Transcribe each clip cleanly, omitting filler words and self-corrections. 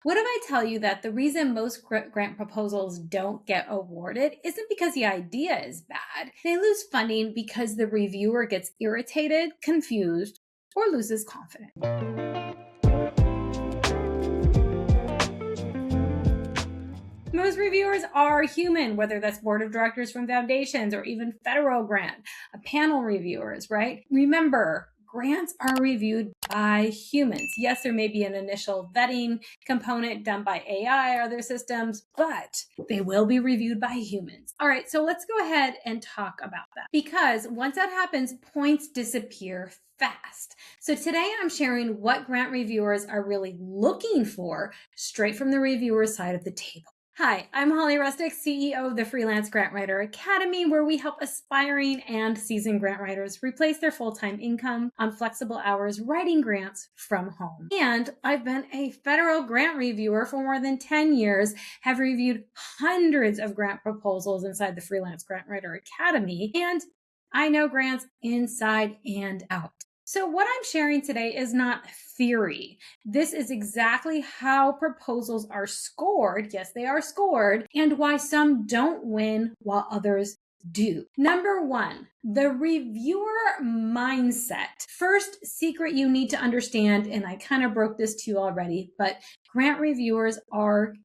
What if I tell you that the reason most grant proposals don't get awarded isn't because the idea is bad? They lose funding because the reviewer gets irritated, confused, or loses confidence. Most reviewers are human, whether that's board of directors from foundations or even federal grant, panel reviewers, right? Remember, grants are reviewed by humans. Yes, there may be an initial vetting component done by AI or other systems, but they will be reviewed by humans. All right, so let's go ahead and talk about that, because once that happens, points disappear fast. So today I'm sharing what grant reviewers are really looking for straight from the reviewer's side of the table. Hi, I'm Holly Rustick, CEO of the Freelance Grant Writer Academy, where we help aspiring and seasoned grant writers replace their full-time income on flexible hours writing grants from home. And I've been a federal grant reviewer for more than 10 years, have reviewed hundreds of grant proposals inside the Freelance Grant Writer Academy, and I know grants inside and out. So what I'm sharing today is not theory. This is exactly how proposals are scored. Yes, they are scored, and why some don't win while others do. Number one, the reviewer mindset. First secret you need to understand, and I kind of broke this to you already, but grant reviewers are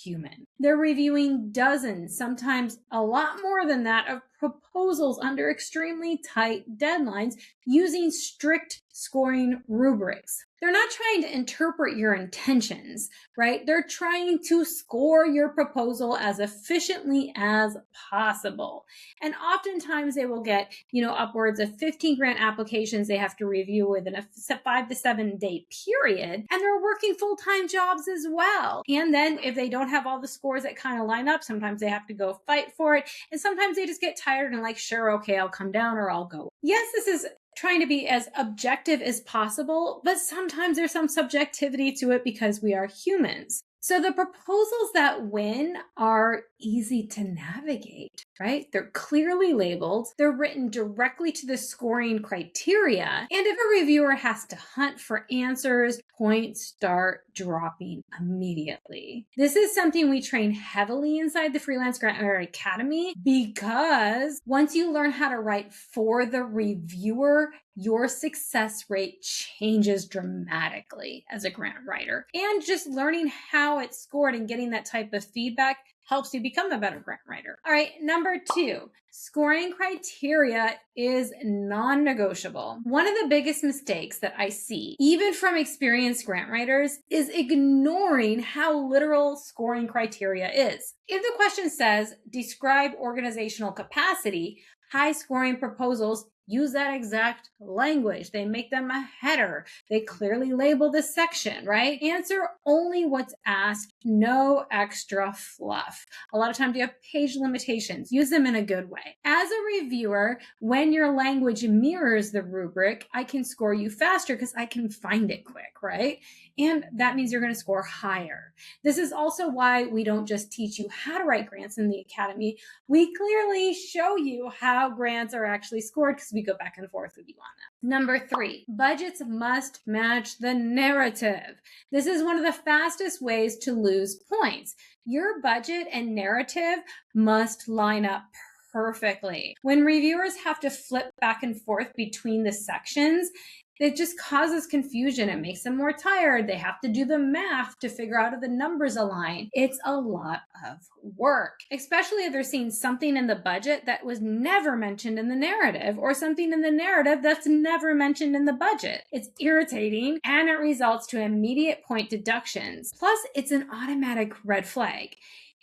human. They're reviewing dozens, sometimes a lot more than that, of proposals under extremely tight deadlines using strict scoring rubrics. They're not trying to interpret your intentions, right? They're trying to score your proposal as efficiently as possible. And oftentimes they will get, upwards of 15 grant applications they have to review within a 5 to 7 day period. And they're working full-time jobs as well. And then if they don't have all the scores that kind of line up, sometimes they have to go fight for it. And sometimes they just get tired and like, sure, okay, I'll come down or I'll go. Yes, this is trying to be as objective as possible, but sometimes there's some subjectivity to it because we are humans. So the proposals that win are easy to navigate, right? They're clearly labeled. They're written directly to the scoring criteria. And if a reviewer has to hunt for answers, points start dropping immediately. This is something we train heavily inside the Freelance Grant Writer Academy, because once you learn how to write for the reviewer, your success rate changes dramatically as a grant writer. And just learning how it's scored and getting that type of feedback helps you become a better grant writer. All right, number two, scoring criteria is non-negotiable. One of the biggest mistakes that I see, even from experienced grant writers, is ignoring how literal scoring criteria is. If the question says, describe organizational capacity, high scoring proposals use that exact language. They make them a header. They clearly label the section, right? Answer only what's asked, no extra fluff. A lot of times you have page limitations. Use them in a good way. As a reviewer, when your language mirrors the rubric, I can score you faster because I can find it quick, right? And that means you're going to score higher. This is also why we don't just teach you how to write grants in the Academy. We clearly show you how grants are actually scored because we go back and forth with you on that. Number three, budgets must match the narrative. This is one of the fastest ways to lose points. Your budget and narrative must line up perfectly. When reviewers have to flip back and forth between the sections, it just causes confusion. It makes them more tired. They have to do the math to figure out if the numbers align. It's a lot of work, especially if they're seeing something in the budget that was never mentioned in the narrative, or something in the narrative that's never mentioned in the budget. It's irritating, and it results to immediate point deductions. Plus, it's an automatic red flag.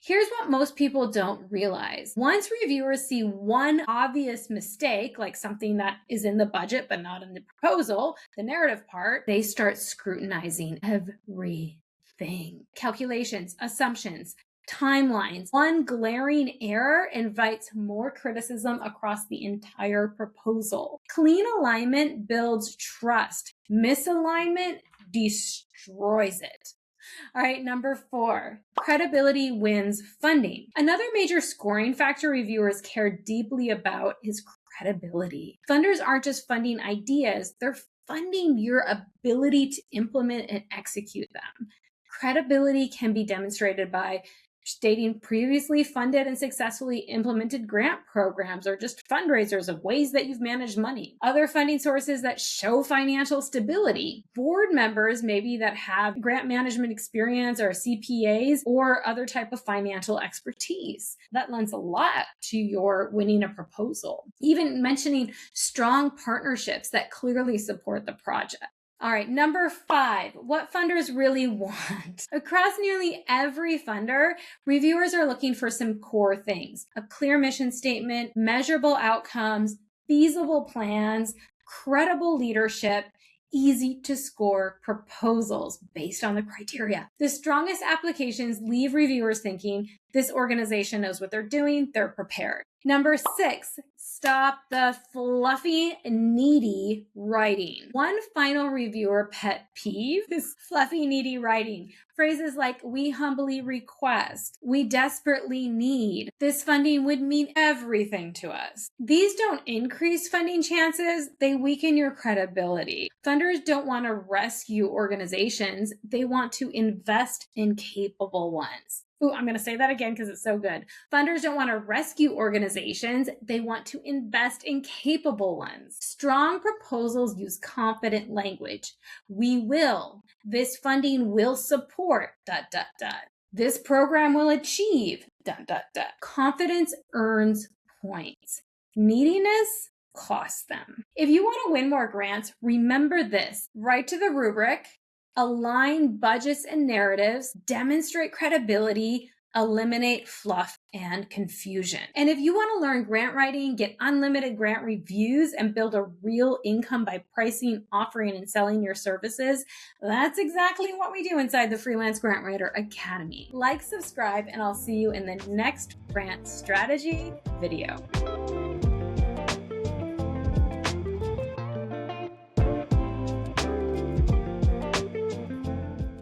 Here's what most people don't realize. Once reviewers see one obvious mistake, like something that is in the budget but not in the proposal, the narrative part, they start scrutinizing everything. Calculations, assumptions, timelines. One glaring error invites more criticism across the entire proposal. Clean alignment builds trust. Misalignment destroys it. All right, number four, credibility wins funding. Another major scoring factor reviewers care deeply about is credibility. Funders aren't just funding ideas, they're funding your ability to implement and execute them. Credibility can be demonstrated by stating previously funded and successfully implemented grant programs or just fundraisers of ways that you've managed money. Other funding sources that show financial stability. Board members maybe that have grant management experience or CPAs or other type of financial expertise. That lends a lot to your winning a proposal. Even mentioning strong partnerships that clearly support the project. All right, number 5, what funders really want. Across nearly every funder, reviewers are looking for some core things: a clear mission statement, measurable outcomes, feasible plans, credible leadership, easy to score proposals based on the criteria. The strongest applications leave reviewers thinking this organization knows what they're doing, they're prepared. Number 6, stop the fluffy, needy writing. One final reviewer pet peeve is fluffy, needy writing. Phrases like, we humbly request, we desperately need, this funding would mean everything to us. These don't increase funding chances, they weaken your credibility. Funders don't want to rescue organizations, they want to invest in capable ones. Ooh, I'm going to say that again because it's so good. Funders don't want to rescue organizations. They want to invest in capable ones. Strong proposals use confident language. We will. This funding will support, ... This program will achieve, ... Confidence earns points. Neediness costs them. If you want to win more grants, remember this. Write to the rubric. Align budgets and narratives, demonstrate credibility, eliminate fluff and confusion. And if you want to learn grant writing, get unlimited grant reviews, and build a real income by pricing, offering, and selling your services, that's exactly what we do inside the Freelance Grant Writer Academy. Like, subscribe, and I'll see you in the next grant strategy video.